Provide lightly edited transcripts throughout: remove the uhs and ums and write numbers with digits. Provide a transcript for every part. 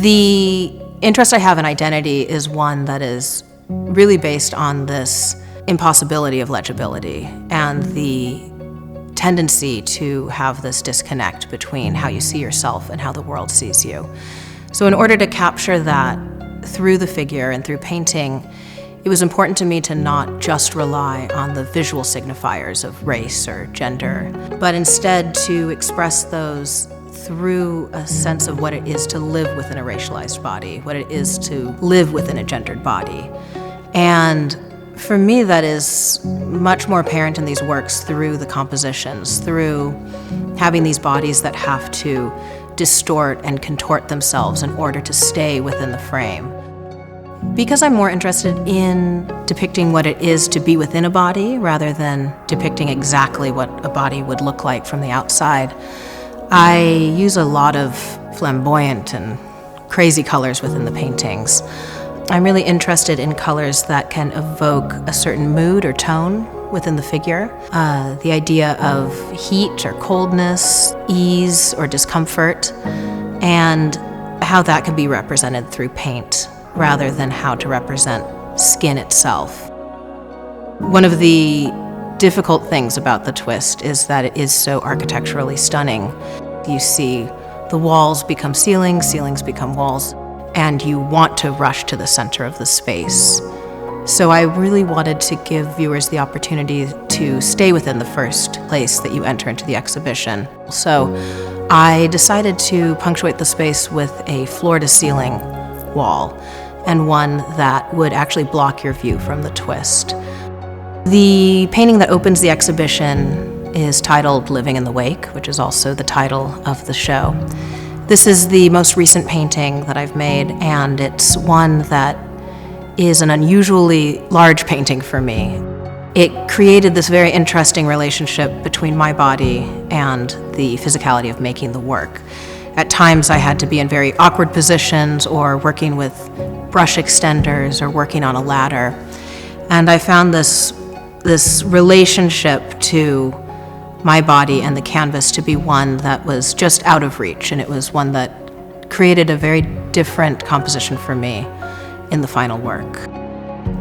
The interest I have in identity is one that is really based on this impossibility of legibility and the tendency to have this disconnect between how you see yourself and how the world sees you. So in order to capture that through the figure and through painting, it was important to me to not just rely on the visual signifiers of race or gender, but instead to express those through a sense of what it is to live within a racialized body, what it is to live within a gendered body. And for me, that is much more apparent in these works through the compositions, through having these bodies that have to distort and contort themselves in order to stay within the frame. Because I'm more interested in depicting what it is to be within a body rather than depicting exactly what a body would look like from the outside, I use a lot of flamboyant and crazy colors within the paintings. I'm really interested in colors that can evoke a certain mood or tone within the figure. The idea of heat or coldness, ease or discomfort, and how that can be represented through paint rather than how to represent skin itself. One of the difficult things about the twist is that it is so architecturally stunning. You see the walls become ceilings, ceilings become walls, and you want to rush to the center of the space. So I really wanted to give viewers the opportunity to stay within the first place that you enter into the exhibition. So I decided to punctuate the space with a floor-to-ceiling wall, and one that would actually block your view from the twist. The painting that opens the exhibition is titled Living in the Wake, which is also the title of the show. This is the most recent painting that I've made, and it's one that is an unusually large painting for me. It created this very interesting relationship between my body and the physicality of making the work. At times I had to be in very awkward positions or working with brush extenders or working on a ladder. And I found this relationship to my body and the canvas to be one that was just out of reach, and it was one that created a very different composition for me in the final work.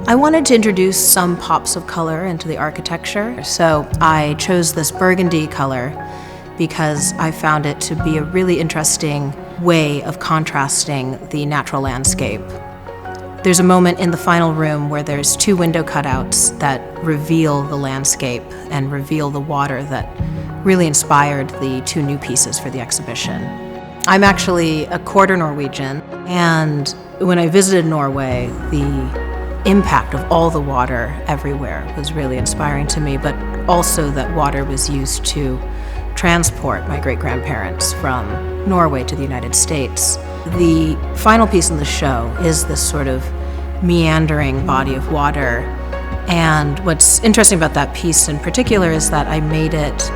I wanted to introduce some pops of color into the architecture, so I chose this burgundy color because I found it to be a really interesting way of contrasting the natural landscape. There's a moment in the final room where there's two window cutouts that reveal the landscape and reveal the water that really inspired the two new pieces for the exhibition. I'm actually a quarter Norwegian, and when I visited Norway, the impact of all the water everywhere was really inspiring to me, but also that water was used to transport my great-grandparents from Norway to the United States. The final piece in the show is this sort of meandering body of water, and what's interesting about that piece in particular is that I made it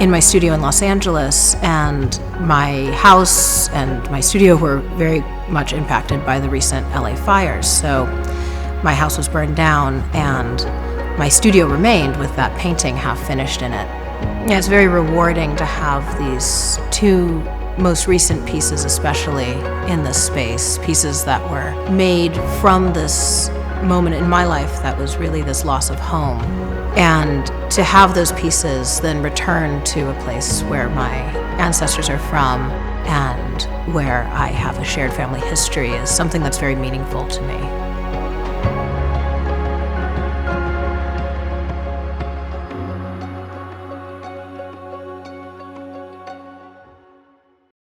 in my studio in Los Angeles, and my house and my studio were very much impacted by the recent LA fires. So my house was burned down, and my studio remained with that painting half finished in it. Yeah, it's very rewarding to have these two most recent pieces, especially in this space, pieces that were made from this moment in my life that was really this loss of home. And to have those pieces then return to a place where my ancestors are from and where I have a shared family history is something that's very meaningful to me.